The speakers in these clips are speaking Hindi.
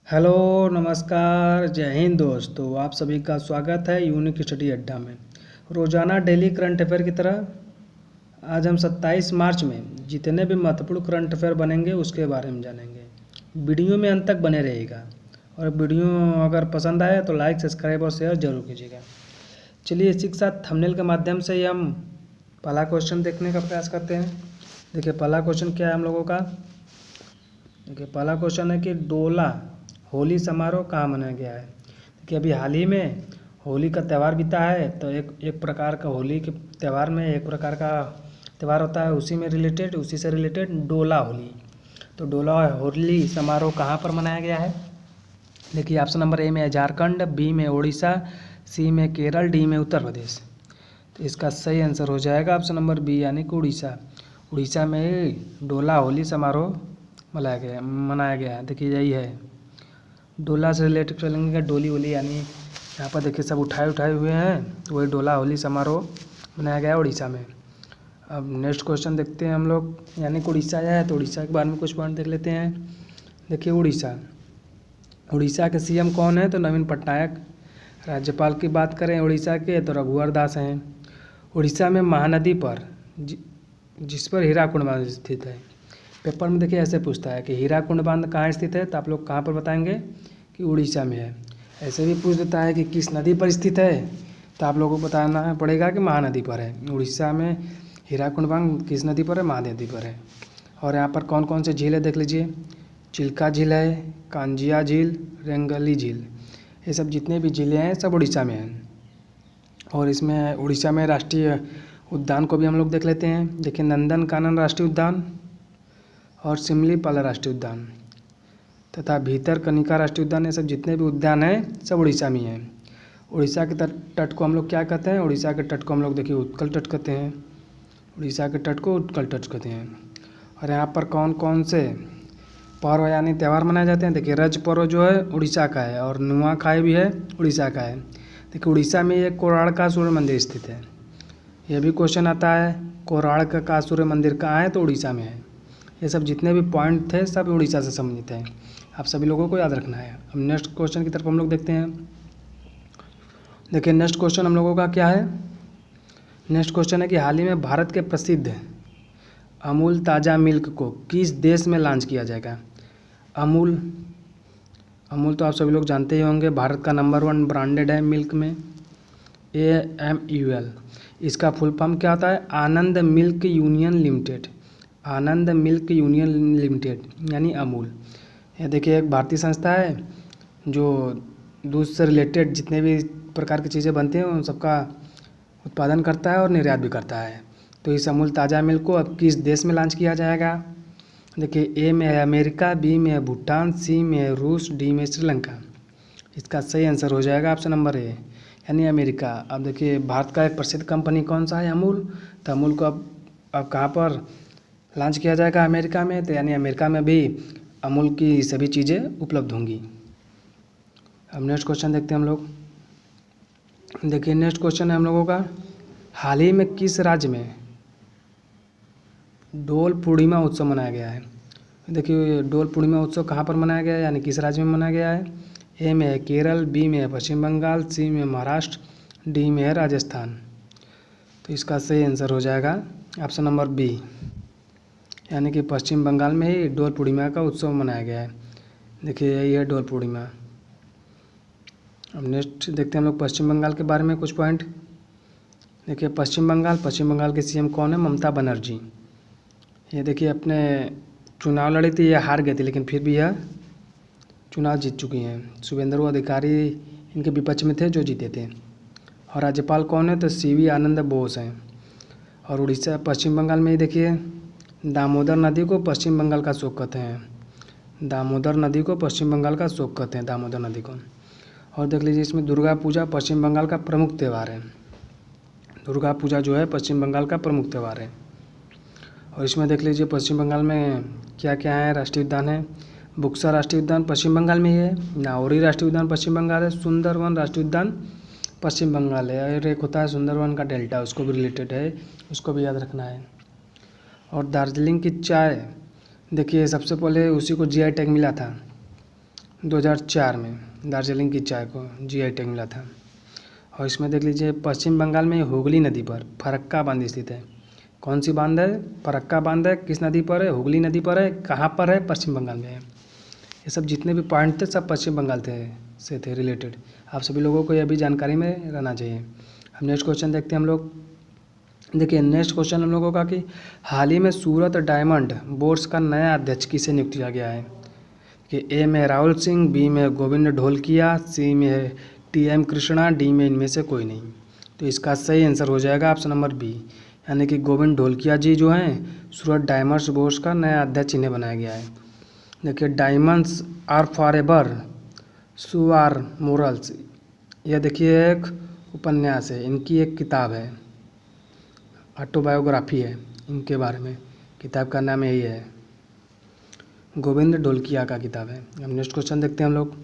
हेलो नमस्कार जय हिंद दोस्तों। आप सभी का स्वागत है यूनिक स्टडी अड्डा में। रोजाना डेली करंट अफेयर की तरह आज हम 27 मार्च में जितने भी महत्वपूर्ण करंट अफेयर बनेंगे उसके बारे में जानेंगे। वीडियो में अंत तक बने रहेगा और वीडियो अगर पसंद आए तो लाइक सब्सक्राइब और शेयर जरूर कीजिएगा। चलिए इसी के साथ थंबनेल के माध्यम से ही हम पहला क्वेश्चन देखने का प्रयास करते हैं। देखिए पहला क्वेश्चन क्या है हम लोगों का। देखिए पहला क्वेश्चन है कि डोला होली समारोह कहाँ मनाया गया है। देखिए अभी हाल ही में होली का त्यौहार बीता है, तो एक प्रकार का होली के त्यौहार में एक प्रकार का त्यौहार होता है, उसी से रिलेटेड डोला होली। तो डोला होली समारोह कहाँ पर मनाया गया है। देखिए ऑप्शन नंबर ए में है झारखंड, बी में उड़ीसा, सी में केरल, डी में उत्तर प्रदेश। तो इसका सही आंसर हो जाएगा ऑप्शन नंबर बी यानी कि उड़ीसा। उड़ीसा में डोला होली समारोह मनाया गया है। देखिए यही है, डोला से रिलेटेड चलेंगे, डोली होली यानी यहाँ पर देखिए सब उठाए हुए हैं, तो वही डोला होली समारोह मनाया गया है उड़ीसा में। अब नेक्स्ट क्वेश्चन देखते हैं हम लोग, यानी कि उड़ीसा है तो उड़ीसा के बारे में कुछ पॉइंट देख लेते हैं। देखिए उड़ीसा के सीएम कौन है, तो नवीन पटनायक। राज्यपाल की बात करें उड़ीसा के तो रघुवर दास हैं। उड़ीसा में महानदी पर जिस पर हीराकुंड बांध स्थित है। पेपर में देखिए ऐसे पूछता है कि हीराकुंड बांध कहाँ स्थित है, तो आप लोग कहाँ पर बताएंगे कि उड़ीसा में है। ऐसे भी पूछ देता है कि किस नदी पर स्थित है, तो आप लोगों को बताना पड़ेगा कि महानदी पर है। उड़ीसा में हीराकुंड बांध किस नदी पर है, महानदी पर है। और यहाँ पर कौन कौन से झील है देख लीजिए, चिल्का झील है, कांजिया झील, रेंगली झील, ये सब जितने भी झीलें हैं सब उड़ीसा में हैं। और इसमें उड़ीसा में राष्ट्रीय उद्यान को भी हम लोग देख लेते हैं। देखिए नंदनकानन राष्ट्रीय उद्यान और सिमलीपाला राष्ट्रीय उद्यान तथा भीतरकनिका राष्ट्रीय उद्यान, ये सब जितने भी उद्यान हैं सब उड़ीसा में हैं। उड़ीसा के तट को हम लोग क्या कहते हैं, उड़ीसा के तट को हम लोग देखिए उत्कल तट कहते हैं। उड़ीसा के तट को उत्कल तट कहते हैं। और यहाँ पर कौन कौन से पर्व यानी त्यौहार मनाए जाते हैं। देखिए रज पर्व जो है उड़ीसा का है और नुआखाई भी है उड़ीसा का है। देखिए उड़ीसा में एक कोणार्क सूर्य मंदिर स्थित है। यह भी क्वेश्चन आता है कोणार्क का सूर्य मंदिर कहाँ है, तो उड़ीसा में है। ये सब जितने भी पॉइंट थे सब उड़ीसा से संबंधित हैं, आप सभी लोगों को याद रखना है। अब नेक्स्ट क्वेश्चन की तरफ हम लोग देखते हैं। देखिए नेक्स्ट क्वेश्चन हम लोगों का क्या है। नेक्स्ट क्वेश्चन है कि हाल ही में भारत के प्रसिद्ध अमूल ताज़ा मिल्क को किस देश में लॉन्च किया जाएगा। अमूल तो आप सभी लोग जानते ही होंगे, भारत का नंबर 1 ब्रांडेड है मिल्क में, AMUL। इसका फुल फॉर्म क्या होता है, आनंद मिल्क यूनियन लिमिटेड। आनंद मिल्क यूनियन लिमिटेड यानी अमूल। यह देखिए एक भारतीय संस्था है जो दूध से रिलेटेड जितने भी प्रकार की चीज़ें बनती हैं उन सबका उत्पादन करता है और निर्यात भी करता है। तो इस अमूल ताज़ा मिल्क को अब किस देश में लॉन्च किया जाएगा। देखिए ए में है अमेरिका, बी में है भूटान, सी में है रूस, डी में श्रीलंका। इसका सही आंसर हो जाएगा ऑप्शन नंबर ए यानी अमेरिका। अब देखिए भारत का एक प्रसिद्ध कंपनी कौन सा है, अमूल। तो अमूल को अब कहाँ पर लॉन्च किया जाएगा, अमेरिका में। तो यानी अमेरिका में भी अमूल की सभी चीज़ें उपलब्ध होंगी। अब नेक्स्ट क्वेश्चन देखते हैं हम लोग। देखिए नेक्स्ट क्वेश्चन है हम लोगों का, हाल ही में किस राज्य में डोल पूर्णिमा उत्सव मनाया गया है। देखिए डोल पूर्णिमा उत्सव कहाँ पर मनाया गया है यानी किस राज्य में मनाया गया है। ए में है केरल, बी में है पश्चिम बंगाल, सी में महाराष्ट्र, डी में है राजस्थान। तो इसका सही आंसर हो जाएगा ऑप्शन नंबर बी यानी कि पश्चिम बंगाल में ही डोल पूर्णिमा का उत्सव मनाया गया है। देखिए यही है डोल पूर्णिमा। अब नेक्स्ट देखते हैं हम लोग पश्चिम बंगाल के बारे में कुछ पॉइंट। देखिए पश्चिम बंगाल के सीएम कौन है, ममता बनर्जी। ये देखिए अपने चुनाव लड़ी थी, यह हार गई थी, लेकिन फिर भी यह चुनाव जीत चुकी हैं। शुभेंदु अधिकारी इनके विपक्ष में थे जो जीते थे। और राज्यपाल कौन है, तो CV आनंद बोस हैं। और उड़ीसा पश्चिम बंगाल में ही देखिए दामोदर नदी को पश्चिम बंगाल का शोक कहते हैं। दामोदर नदी को पश्चिम बंगाल का शोक कहते हैं, दामोदर नदी को। और देख लीजिए इसमें दुर्गा पूजा पश्चिम बंगाल का प्रमुख त्यौहार है। दुर्गा पूजा जो है पश्चिम बंगाल का प्रमुख त्यौहार है। और इसमें देख लीजिए पश्चिम बंगाल में क्या क्या है, राष्ट्रीय उद्यान है। बुक्सा राष्ट्रीय उद्यान पश्चिम बंगाल में ही है। नाउरी राष्ट्रीय उद्यान पश्चिम बंगाल है। सुंदरवन राष्ट्रीय उद्यान पश्चिम बंगाल है। और एक होता है सुंदरवन का डेल्टा, उसको भी रिलेटेड है, उसको भी याद रखना है। और दार्जिलिंग की चाय देखिए सबसे पहले उसी को GI टैग मिला था। 2004 में दार्जिलिंग की चाय को जीआई टैग मिला था। और इसमें देख लीजिए पश्चिम बंगाल में हुगली नदी पर फरक्का बांध स्थित है। कौन सी बांध है? फरक्का बांध है। किस नदी पर है? हुगली नदी पर है। कहाँ पर है? पश्चिम बंगाल में है। ये सब जितने भी पॉइंट थे सब पश्चिम बंगाल से थे रिलेटेड। आप सभी लोगों को यह भी जानकारी में रहना चाहिए। हम नेक्स्ट क्वेश्चन देखते हैं हम लोग। देखिए नेक्स्ट क्वेश्चन हम लोगों का कि हाल ही में सूरत डायमंड बोर्ड्स का नया अध्यक्ष किसे नियुक्त किया गया है? कि ए में राहुल सिंह, बी में गोविंद ढोलकिया, सी में है टीएम कृष्णा, डी में इनमें से कोई नहीं। तो इसका सही आंसर हो जाएगा ऑप्शन नंबर बी, यानी कि गोविंद ढोलकिया जी जो हैं सूरत डायमंड्स बोर्ड्स का नया अध्यक्ष इन्हें बनाया गया है। देखिए diamonds are forever, so are morals, यह देखिए एक उपन्यास है, इनकी एक किताब है, ऑटोबायोग्राफी है इनके बारे में। किताब का नाम यही है, गोविंद ढोलकिया का किताब है। अब नेक्स्ट क्वेश्चन देखते हैं हम लोग।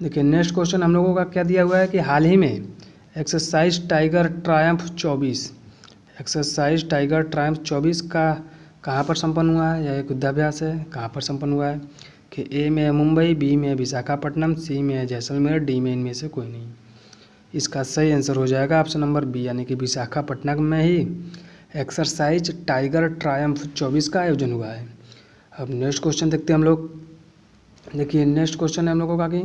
देखिए नेक्स्ट क्वेश्चन हम लोगों का क्या दिया हुआ है कि हाल ही में exercise tiger Triumph 24, exercise tiger Triumph 24 का कहाँ पर संपन्न हुआ है? यह एक युद्धाभ्यास है। कहाँ पर संपन्न हुआ है? कि ए में है मुंबई, बी में है विशाखापट्टनम, सी में है जैसलमेर, डी में इनमें से कोई नहीं। इसका सही आंसर हो जाएगा ऑप्शन नंबर बी, यानी कि विशाखापट्टनम में ही एक्सरसाइज टाइगर ट्रायम्फ 24 का आयोजन हुआ है। अब नेक्स्ट क्वेश्चन देखते हैं हम लोग। देखिए नेक्स्ट क्वेश्चन है हम लोगों का कि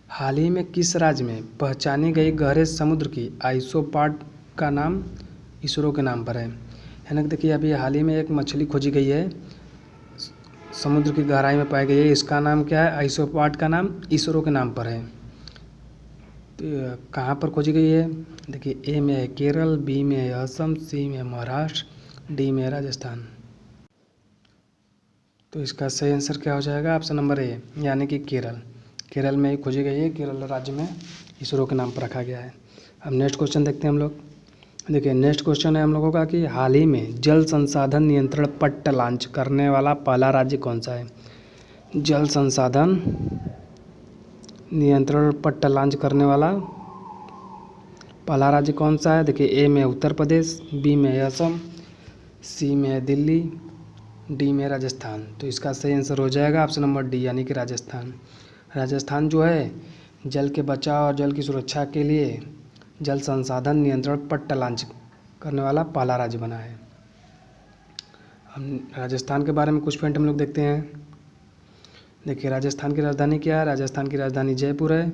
हाल ही में किस राज्य में पहचानी गई गहरे समुद्र की आइसोपॉड का नाम इसरो के नाम पर है? यानी कि देखिए अभी हाल ही में एक मछली खोजी गई है, समुद्र की गहराई में पाई गई है, इसका नाम क्या है? आइसोपॉड का नाम इसरो के नाम पर है। तो कहाँ पर खोजी गई है? देखिए ए में है केरल, बी में है असम, सी में है महाराष्ट्र, डी में है राजस्थान। तो इसका सही आंसर क्या हो जाएगा? ऑप्शन नंबर ए, यानी कि केरल। केरल में ही खोजी गई है, केरल राज्य में इसरो के नाम पर रखा गया है। अब नेक्स्ट क्वेश्चन देखते हैं हम लोग। देखिए नेक्स्ट क्वेश्चन है हम लोगों का कि हाल ही में जल संसाधन नियंत्रण पट्ट लॉन्च करने वाला पहला राज्य कौन सा है? जल संसाधन नियंत्रण पट्ट लॉन्च करने वाला पहला राज्य कौन सा है? देखिए ए में उत्तर प्रदेश, बी में है असम, सी में है दिल्ली, डी में राजस्थान। तो इसका सही आंसर हो जाएगा ऑप्शन नंबर डी, यानी कि राजस्थान। राजस्थान जो है जल के बचाव और जल की सुरक्षा के लिए जल संसाधन नियंत्रण पट्ट लॉन्च करने वाला पहला राज्य बना है। हम राजस्थान के बारे में कुछ पॉइंट हम लोग देखते हैं। देखिए राजस्थान की राजधानी क्या है? राजस्थान की राजधानी जयपुर है,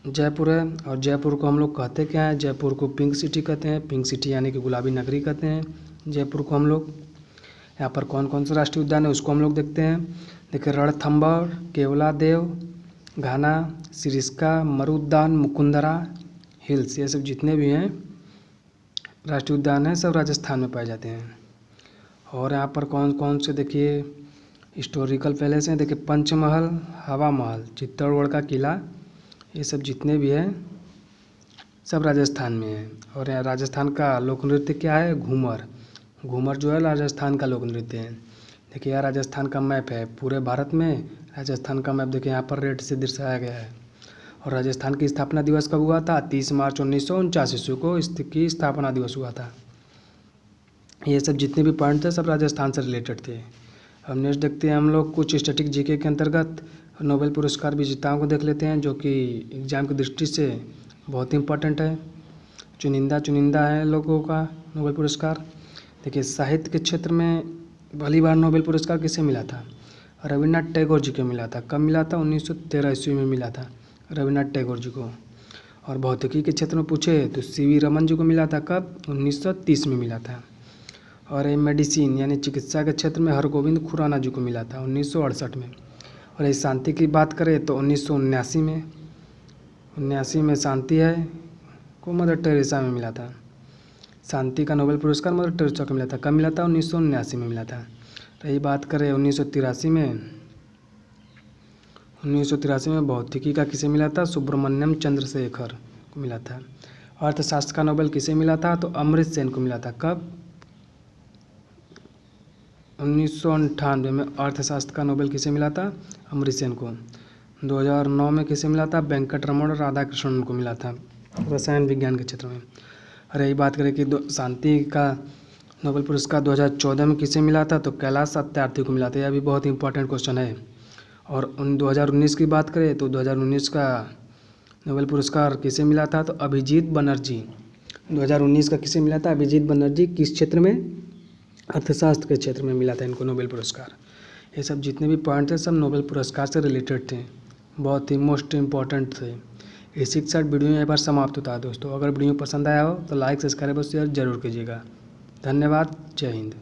जयपुर है। और जयपुर को हम लोग कहते क्या है? जयपुर को पिंक सिटी कहते हैं, पिंक सिटी यानी कि गुलाबी नगरी कहते हैं जयपुर को हम लोग। यहाँ पर कौन कौन से राष्ट्रीय उद्यान है उसको हम लोग देखते हैं। देखिए रणथंभौर, केवलादेव, घाना, सिरिस्का, मरु उद्यान, मुकुंदरा हिल्स, ये सब जितने भी हैं राष्ट्रीय उद्यान हैं सब राजस्थान में पाए जाते हैं। और यहाँ पर कौन कौन से देखिए हिस्टोरिकल पैलेस हैं। देखिए पंचमहल, हवा महल, चित्तौड़गढ़ का किला, ये सब जितने भी हैं सब राजस्थान में हैं। और यहाँ राजस्थान का लोक नृत्य क्या है? घूमर। घूमर जो है राजस्थान का लोक नृत्य है। देखिए यहाँ राजस्थान का मैप है, पूरे भारत में राजस्थान का मैप देखिए यहाँ पर रेड से दर्शाया गया है। और राजस्थान की स्थापना दिवस कब हुआ था? 30 मार्च 1949 ईस्वी को इसकी स्थापना दिवस हुआ था। ये सब जितने भी पॉइंट थे सब राजस्थान से रिलेटेड थे। अब नेक्स्ट देखते हैं हम लोग कुछ स्टैटिक जीके के अंतर्गत नोबेल पुरस्कार विजेताओं को देख लेते हैं, जो कि एग्जाम की दृष्टि से बहुत ही इंपॉर्टेंट है। चुनिंदा है लोगों का नोबेल पुरस्कार। देखिए साहित्य के क्षेत्र में पहली बार नोबेल पुरस्कार किसे मिला था? रविन्द्रनाथ टैगोर जी को मिला था। कब मिला था? 1913 ईस्वी में मिला था रविन्द्रनाथ टैगोर जी को। और भौतिकी के क्षेत्र में पूछे तो सीवी रमन जी को मिला था। कब? 1930 में मिला था। और मेडिसिन यानी चिकित्सा के क्षेत्र में हरगोविंद खुराना जी को मिला था 1968 में। और इस शांति की बात करें तो 1979 में, 79 में शांति है को मदर टेरेसा में मिला था। शांति का नोबेल पुरस्कार मदर टेरेसा को मिला था। कब मिला था? 1979 में मिला था। रही बात करें 1983 में, 1983 में भौतिकी का किसे मिला था? सुब्रमण्यम चंद्रशेखर को मिला था। अर्थशास्त्र का नोबेल किसे मिला था? तो अमृत सेन को मिला था। कब? 1998 में अर्थशास्त्र का नोबेल किसे मिला था? अमृत सेन को। 2009 में किसे मिला था? वेंकटरमण राधाकृष्णन को मिला था रसायन विज्ञान के क्षेत्र में। रही बात करें कि शांति का नोबेल पुरस्कार 2014 में किसे मिला था? तो कैलाश सत्यार्थी को मिला था। यह भी बहुत इंपॉर्टेंट क्वेश्चन है। और 2019 की बात करें तो 2019 का नोबेल पुरस्कार किसे मिला था? तो अभिजीत बनर्जी। 2019 का किसे मिला था? अभिजीत बनर्जी। किस क्षेत्र में? अर्थशास्त्र के क्षेत्र में मिला था इनको नोबेल पुरस्कार। ये सब जितने भी पॉइंट थे सब नोबेल पुरस्कार से रिलेटेड थे, बहुत ही मोस्ट इम्पॉर्टेंट थे। इसी के साथ वीडियो यहाँ पर समाप्त होता है दोस्तों। अगर वीडियो पसंद आया हो तो लाइक, सब्सक्राइब और शेयर जरूर कीजिएगा। धन्यवाद। जय हिंद।